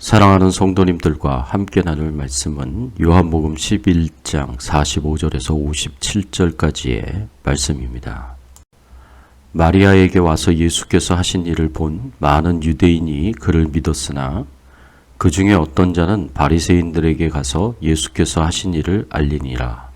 사랑하는 성도님들과 함께 나눌 말씀은 요한복음 11장 45절에서 57절까지의 말씀입니다. 마리아에게 와서 예수께서 하신 일을 본 많은 유대인이 그를 믿었으나 그 중에 어떤 자는 바리새인들에게 가서 예수께서 하신 일을 알리니라.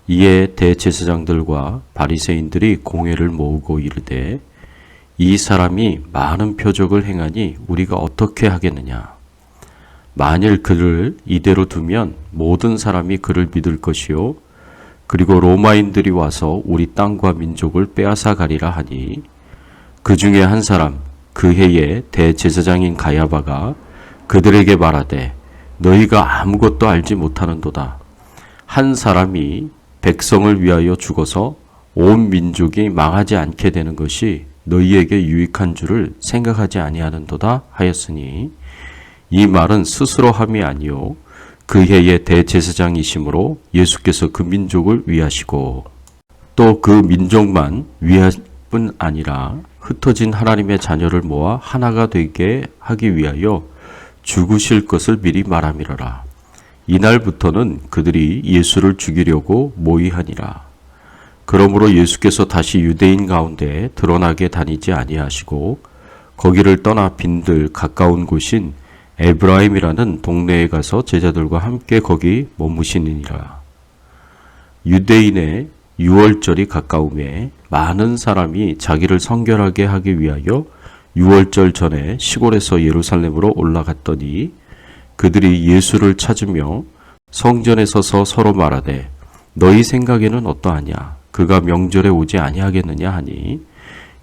이에 대제사장들과 바리새인들이 공회를 모으고 이르되 이 사람이 많은 표적을 행하니 우리가 어떻게 하겠느냐. 만일 그를 이대로 두면 모든 사람이 그를 믿을 것이요 그리고 로마인들이 와서 우리 땅과 민족을 빼앗아 가리라 하니 그 중에 한 사람 그 해에 대제사장인 가야바가 그들에게 말하되 너희가 아무것도 알지 못하는도다. 한 사람이 백성을 위하여 죽어서 온 민족이 망하지 않게 되는 것이 너희에게 유익한 줄을 생각하지 아니하는도다 하였으니 이 말은 스스로 함이 아니요 그 해의 대제사장이심으로 예수께서 그 민족을 위하시고 또 그 민족만 위할 뿐 아니라 흩어진 하나님의 자녀를 모아 하나가 되게 하기 위하여 죽으실 것을 미리 말함이러라. 이날부터는 그들이 예수를 죽이려고 모의하니라. 그러므로 예수께서 다시 유대인 가운데 드러나게 다니지 아니하시고 거기를 떠나 빈들 가까운 곳인 에브라임이라는 동네에 가서 제자들과 함께 거기 머무시니라. 유대인의 유월절이 가까움에 많은 사람이 자기를 성결하게 하기 위하여 유월절 전에 시골에서 예루살렘으로 올라갔더니 그들이 예수를 찾으며 성전에 서서 서로 말하되 너희 생각에는 어떠하냐? 그가 명절에 오지 아니하겠느냐 하니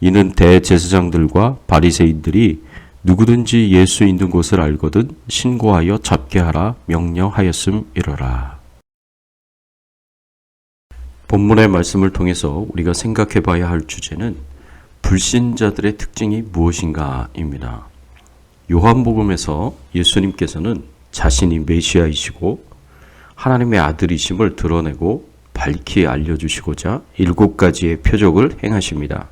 이는 대제사장들과 바리새인들이 누구든지 예수 있는 곳을 알거든 신고하여 잡게 하라 명령하였음이러라. 본문의 말씀을 통해서 우리가 생각해 봐야 할 주제는 불신자들의 특징이 무엇인가입니다. 요한복음에서 예수님께서는 자신이 메시아이시고 하나님의 아들이심을 드러내고 밝히 알려주시고자 7가지의 표적을 행하십니다.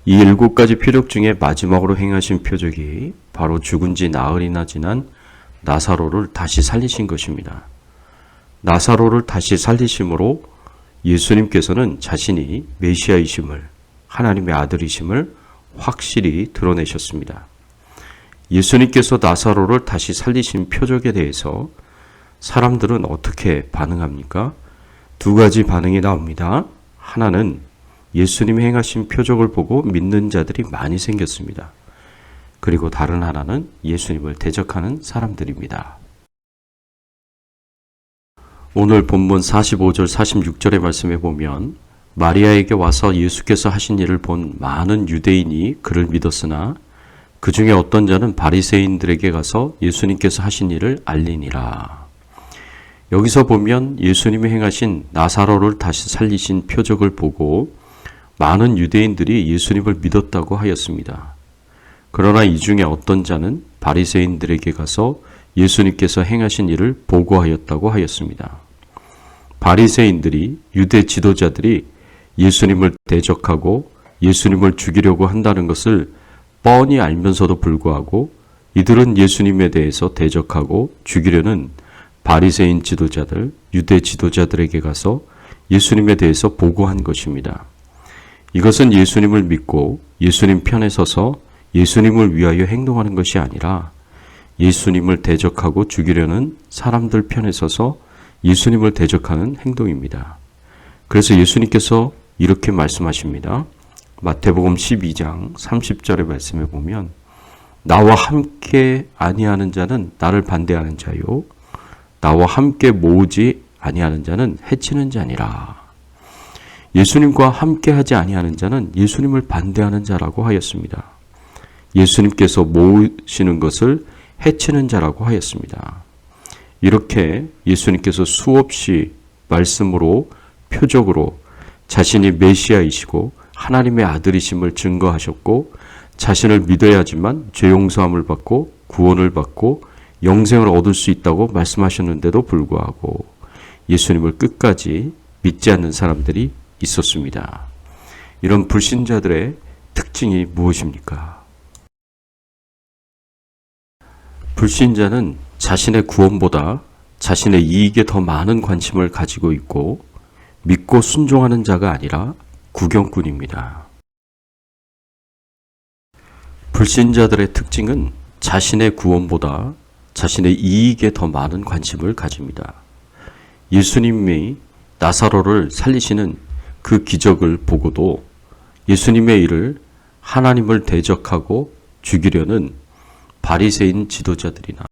이 7가지 표적 중에 마지막으로 행하신 표적이 바로 죽은 지 나흘이나 지난 나사로를 다시 살리신 것입니다. 나사로를 다시 살리심으로 예수님께서는 자신이 메시아이심을, 하나님의 아들이심을 확실히 드러내셨습니다. 예수님께서 나사로를 다시 살리신 표적에 대해서 사람들은 어떻게 반응합니까? 2가지 반응이 나옵니다. 하나는 예수님이 행하신 표적을 보고 믿는 자들이 많이 생겼습니다. 그리고 다른 하나는 예수님을 대적하는 사람들입니다. 오늘 본문 45절 46절의 말씀에 보면 마리아에게 와서 예수께서 하신 일을 본 많은 유대인이 그를 믿었으나 그 중에 어떤 자는 바리새인들에게 가서 예수님께서 하신 일을 알리니라. 여기서 보면 예수님이 행하신 나사로를 다시 살리신 표적을 보고 많은 유대인들이 예수님을 믿었다고 하였습니다. 그러나 이 중에 어떤 자는 바리새인들에게 가서 예수님께서 행하신 일을 보고하였다고 하였습니다. 바리새인들이 유대 지도자들이 예수님을 대적하고 예수님을 죽이려고 한다는 것을 뻔히 알면서도 불구하고 이들은 예수님에 대해서 대적하고 죽이려는 바리새인 지도자들, 유대 지도자들에게 가서 예수님에 대해서 보고한 것입니다. 이것은 예수님을 믿고 예수님 편에 서서 예수님을 위하여 행동하는 것이 아니라 예수님을 대적하고 죽이려는 사람들 편에 서서 예수님을 대적하는 행동입니다. 그래서 예수님께서 이렇게 말씀하십니다. 마태복음 12장 30절의 말씀에 보면 나와 함께 아니하는 자는 나를 반대하는 자요 나와 함께 모으지 아니하는 자는 해치는 자니라. 예수님과 함께하지 아니하는 자는 예수님을 반대하는 자라고 하였습니다. 예수님께서 모으시는 것을 해치는 자라고 하였습니다. 이렇게 예수님께서 수없이 말씀으로 표적으로 자신이 메시아이시고 하나님의 아들이심을 증거하셨고 자신을 믿어야지만 죄 용서함을 받고 구원을 받고 영생을 얻을 수 있다고 말씀하셨는데도 불구하고 예수님을 끝까지 믿지 않는 사람들이 있었습니다. 이런 불신자들의 특징이 무엇입니까? 불신자는 자신의 구원보다 자신의 이익에 더 많은 관심을 가지고 있고 믿고 순종하는 자가 아니라 구경꾼입니다. 불신자들의 특징은 자신의 구원보다 자신의 이익에 더 많은 관심을 가집니다. 예수님이 나사로를 살리시는 그 기적을 보고도 예수님의 일을 하나님을 대적하고 죽이려는 바리새인 지도자들이나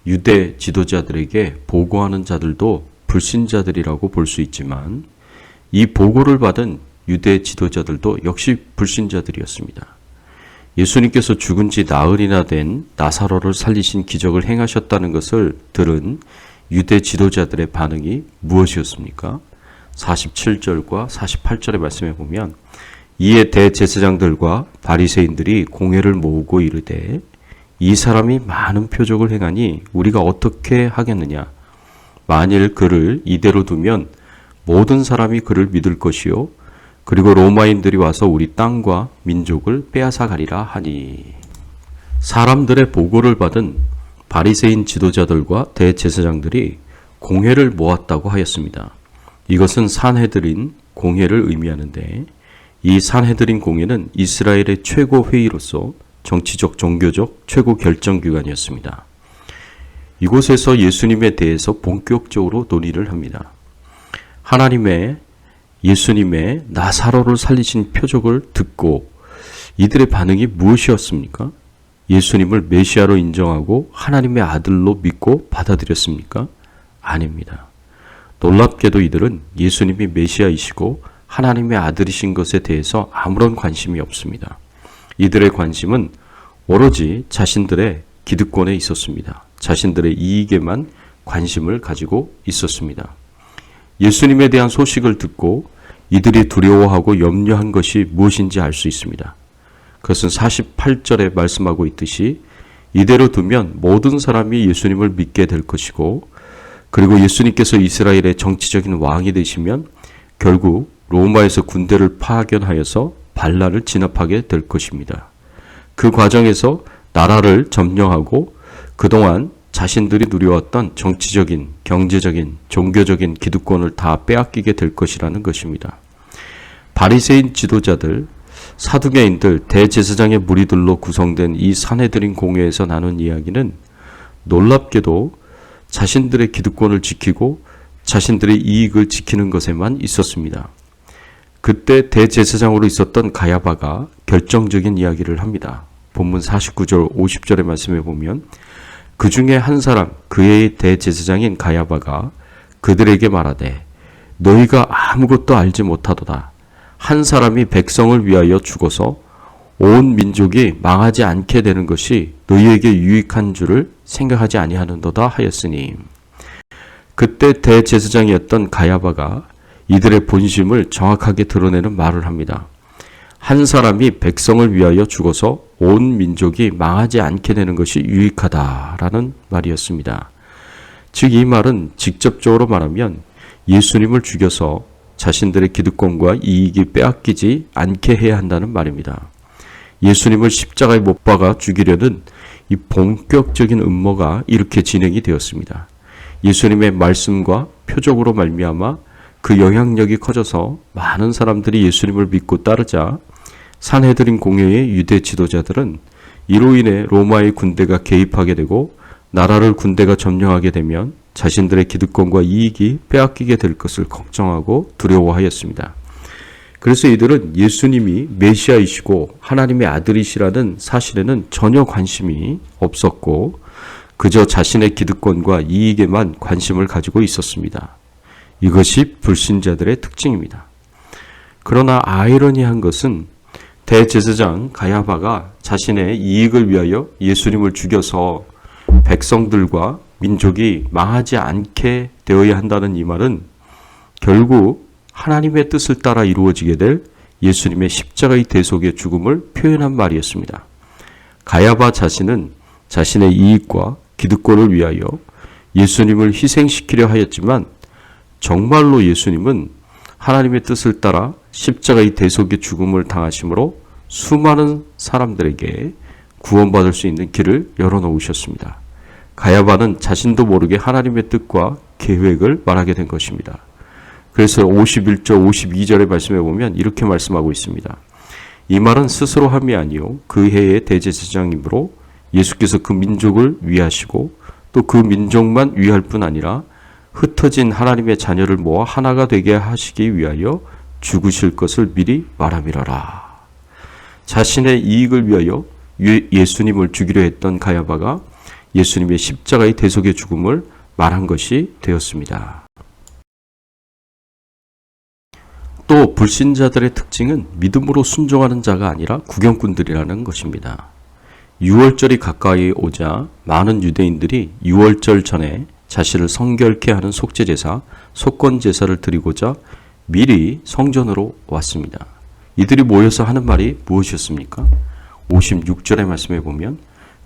유대 지도자들에게 보고하는 자들도 불신자들이라고 볼 수 있지만 이 보고를 받은 유대 지도자들도 역시 불신자들이었습니다. 예수님께서 죽은 지 나흘이나 된 나사로를 살리신 기적을 행하셨다는 것을 들은 유대 지도자들의 반응이 무엇이었습니까? 47절과 48절의 말씀에 보면 이에 대제사장들과 바리새인들이 공회를 모으고 이르되 이 사람이 많은 표적을 행하니 우리가 어떻게 하겠느냐? 만일 그를 이대로 두면 모든 사람이 그를 믿을 것이요 그리고 로마인들이 와서 우리 땅과 민족을 빼앗아 가리라 하니. 사람들의 보고를 받은 바리새인 지도자들과 대제사장들이 공회를 모았다고 하였습니다. 이것은 산헤드린 공회를 의미하는데 이 산헤드린 공회는 이스라엘의 최고 회의로서 정치적, 종교적 최고 결정기관이었습니다. 이곳에서 예수님에 대해서 본격적으로 논의를 합니다. 예수님의 나사로를 살리신 표적을 듣고 이들의 반응이 무엇이었습니까? 예수님을 메시아로 인정하고 하나님의 아들로 믿고 받아들였습니까? 아닙니다. 놀랍게도 이들은 예수님이 메시아이시고 하나님의 아들이신 것에 대해서 아무런 관심이 없습니다. 이들의 관심은 오로지 자신들의 기득권에 있었습니다. 자신들의 이익에만 관심을 가지고 있었습니다. 예수님에 대한 소식을 듣고 이들이 두려워하고 염려한 것이 무엇인지 알 수 있습니다. 그것은 48절에 말씀하고 있듯이 이대로 두면 모든 사람이 예수님을 믿게 될 것이고 그리고 예수님께서 이스라엘의 정치적인 왕이 되시면 결국 로마에서 군대를 파견하여서 반란을 진압하게 될 것입니다. 그 과정에서 나라를 점령하고 그동안 자신들이 누려왔던 정치적인, 경제적인, 종교적인 기득권을 다 빼앗기게 될 것이라는 것입니다. 바리새인 지도자들, 사두개인들, 대제사장의 무리들로 구성된 이 산헤드린 공회에서 나눈 이야기는 놀랍게도 자신들의 기득권을 지키고 자신들의 이익을 지키는 것에만 있었습니다. 그때 대제사장으로 있었던 가야바가 결정적인 이야기를 합니다. 본문 49절 50절의 말씀에 보면 그 중에 한 사람 그의 대제사장인 가야바가 그들에게 말하되 너희가 아무것도 알지 못하도다. 한 사람이 백성을 위하여 죽어서 온 민족이 망하지 않게 되는 것이 너희에게 유익한 줄을 생각하지 아니하는도다 하였으니. 그때 대제사장이었던 가야바가 이들의 본심을 정확하게 드러내는 말을 합니다. 한 사람이 백성을 위하여 죽어서 온 민족이 망하지 않게 되는 것이 유익하다라는 말이었습니다. 즉 이 말은 직접적으로 말하면 예수님을 죽여서 자신들의 기득권과 이익이 빼앗기지 않게 해야 한다는 말입니다. 예수님을 십자가에 못 박아 죽이려는 이 본격적인 음모가 이렇게 진행이 되었습니다. 예수님의 말씀과 표적으로 말미암아 그 영향력이 커져서 많은 사람들이 예수님을 믿고 따르자 산헤드린 공회의 유대 지도자들은 이로 인해 로마의 군대가 개입하게 되고 나라를 군대가 점령하게 되면 자신들의 기득권과 이익이 빼앗기게 될 것을 걱정하고 두려워하였습니다. 그래서 이들은 예수님이 메시아이시고 하나님의 아들이시라는 사실에는 전혀 관심이 없었고 그저 자신의 기득권과 이익에만 관심을 가지고 있었습니다. 이것이 불신자들의 특징입니다. 그러나 아이러니한 것은 대제사장 가야바가 자신의 이익을 위하여 예수님을 죽여서 백성들과 민족이 망하지 않게 되어야 한다는 이 말은 결국 하나님의 뜻을 따라 이루어지게 될 예수님의 십자가의 대속의 죽음을 표현한 말이었습니다. 가야바 자신은 자신의 이익과 기득권을 위하여 예수님을 희생시키려 하였지만 정말로 예수님은 하나님의 뜻을 따라 십자가의 대속의 죽음을 당하심으로 수많은 사람들에게 구원받을 수 있는 길을 열어놓으셨습니다. 가야바는 자신도 모르게 하나님의 뜻과 계획을 말하게 된 것입니다. 그래서 51절, 52절의 말씀에 보면 이렇게 말씀하고 있습니다. 이 말은 스스로 함이 아니요 그 해의 대제사장이므로 예수께서 그 민족을 위하시고 또 그 민족만 위할 뿐 아니라 흩어진 하나님의 자녀를 모아 하나가 되게 하시기 위하여 죽으실 것을 미리 말함이라라. 자신의 이익을 위하여 예수님을 죽이려 했던 가야바가 예수님의 십자가의 대속의 죽음을 말한 것이 되었습니다. 또 불신자들의 특징은 믿음으로 순종하는 자가 아니라 구경꾼들이라는 것입니다. 유월절이 가까이 오자 많은 유대인들이 유월절 전에 자신을 성결케 하는 속죄제사, 속건제사를 드리고자 미리 성전으로 왔습니다. 이들이 모여서 하는 말이 무엇이었습니까? 56절의 말씀에 보면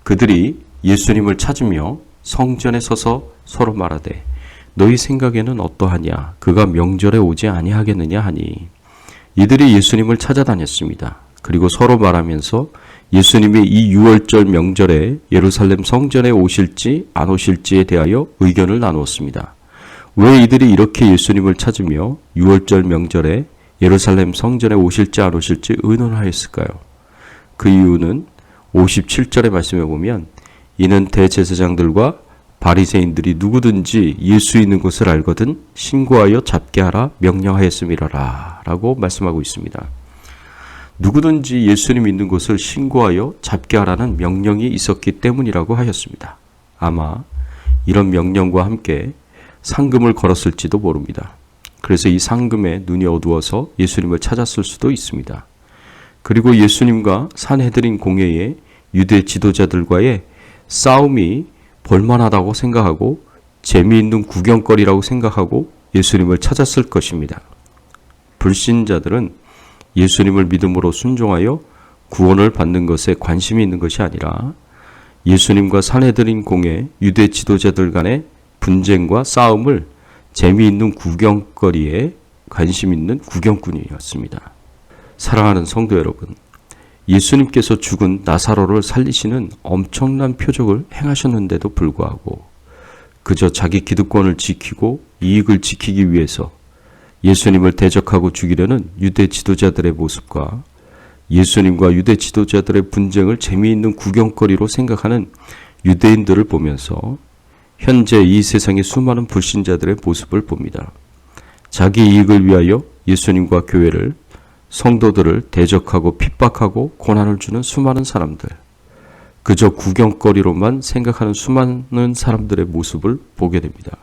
그들이 예수님을 찾으며 성전에 서서 서로 말하되 너희 생각에는 어떠하냐? 그가 명절에 오지 아니하겠느냐 하니 이들이 예수님을 찾아다녔습니다. 그리고 서로 말하면서 예수님이 이 유월절 명절에 예루살렘 성전에 오실지 안 오실지에 대하여 의견을 나누었습니다. 왜 이들이 이렇게 예수님을 찾으며 유월절 명절에 예루살렘 성전에 오실지 안 오실지 의논하였을까요? 그 이유는 57절의 말씀에 보면 이는 대제사장들과 바리새인들이 누구든지 예수 있는 것을 알거든 신고하여 잡게 하라 명령하였음이라라 라고 말씀하고 있습니다. 누구든지 예수님 있는 것을 신고하여 잡게 하라는 명령이 있었기 때문이라고 하였습니다. 아마 이런 명령과 함께 상금을 걸었을지도 모릅니다. 그래서 이 상금에 눈이 어두워서 예수님을 찾았을 수도 있습니다. 그리고 예수님과 산헤드린 공회의 유대 지도자들과의 싸움이 볼만하다고 생각하고 재미있는 구경거리라고 생각하고 예수님을 찾았을 것입니다. 불신자들은 예수님을 믿음으로 순종하여 구원을 받는 것에 관심이 있는 것이 아니라 예수님과 산헤드린 공회 유대 지도자들 간의 분쟁과 싸움을 재미있는 구경거리에 관심 있는 구경꾼이었습니다. 사랑하는 성도 여러분, 예수님께서 죽은 나사로를 살리시는 엄청난 표적을 행하셨는데도 불구하고 그저 자기 기득권을 지키고 이익을 지키기 위해서 예수님을 대적하고 죽이려는 유대 지도자들의 모습과 예수님과 유대 지도자들의 분쟁을 재미있는 구경거리로 생각하는 유대인들을 보면서 현재 이 세상의 수많은 불신자들의 모습을 봅니다. 자기 이익을 위하여 예수님과 교회를 성도들을 대적하고 핍박하고 고난을 주는 수많은 사람들, 그저 구경거리로만 생각하는 수많은 사람들의 모습을 보게 됩니다.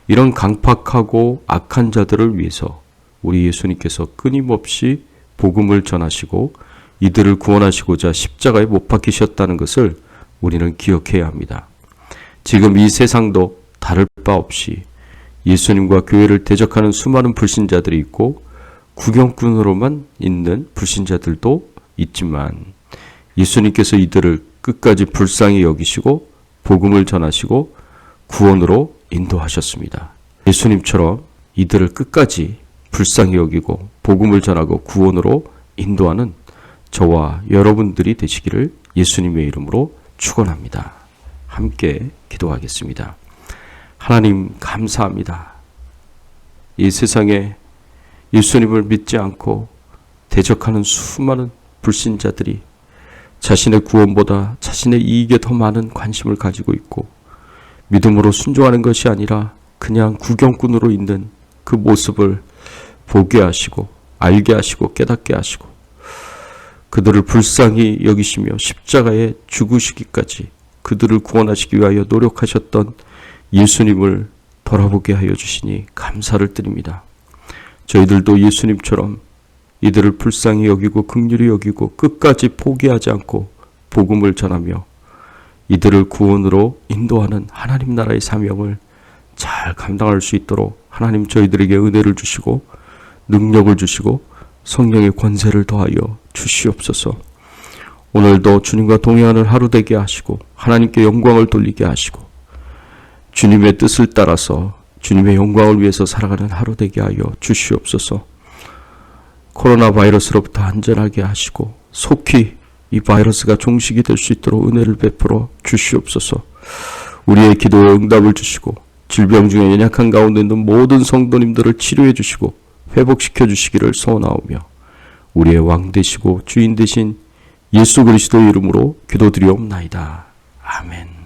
이런 강팍하고 악한 자들을 위해서 우리 예수님께서 끊임없이 복음을 전하시고 이들을 구원하시고자 십자가에 못 박히셨다는 것을 우리는 기억해야 합니다. 지금 이 세상도 다를 바 없이 예수님과 교회를 대적하는 수많은 불신자들이 있고 구경꾼으로만 있는 불신자들도 있지만 예수님께서 이들을 끝까지 불쌍히 여기시고 복음을 전하시고 구원으로 인도하셨습니다. 예수님처럼 이들을 끝까지 불쌍히 여기고 복음을 전하고 구원으로 인도하는 저와 여러분들이 되시기를 예수님의 이름으로 축원합니다. 함께 기도하겠습니다. 하나님 감사합니다. 이 세상에 예수님을 믿지 않고 대적하는 수많은 불신자들이 자신의 구원보다 자신의 이익에 더 많은 관심을 가지고 있고 믿음으로 순종하는 것이 아니라 그냥 구경꾼으로 있는 그 모습을 보게 하시고 알게 하시고 깨닫게 하시고 그들을 불쌍히 여기시며 십자가에 죽으시기까지 그들을 구원하시기 위하여 노력하셨던 예수님을 돌아보게 하여 주시니 감사를 드립니다. 저희들도 예수님처럼 이들을 불쌍히 여기고 긍휼히 여기고 끝까지 포기하지 않고 복음을 전하며 이들을 구원으로 인도하는 하나님 나라의 사명을 잘 감당할 수 있도록 하나님 저희들에게 은혜를 주시고 능력을 주시고 성령의 권세를 더하여 주시옵소서. 오늘도 주님과 동행하는 하루 되게 하시고 하나님께 영광을 돌리게 하시고 주님의 뜻을 따라서 주님의 영광을 위해서 살아가는 하루 되게 하여 주시옵소서. 코로나 바이러스로부터 안전하게 하시고 속히 이 바이러스가 종식이 될 수 있도록 은혜를 베풀어 주시옵소서. 우리의 기도에 응답을 주시고 질병 중에 연약한 가운데 있는 모든 성도님들을 치료해 주시고 회복시켜 주시기를 소원하오며 우리의 왕 되시고 주인 되신 예수 그리스도의 이름으로 기도드리옵나이다. 아멘.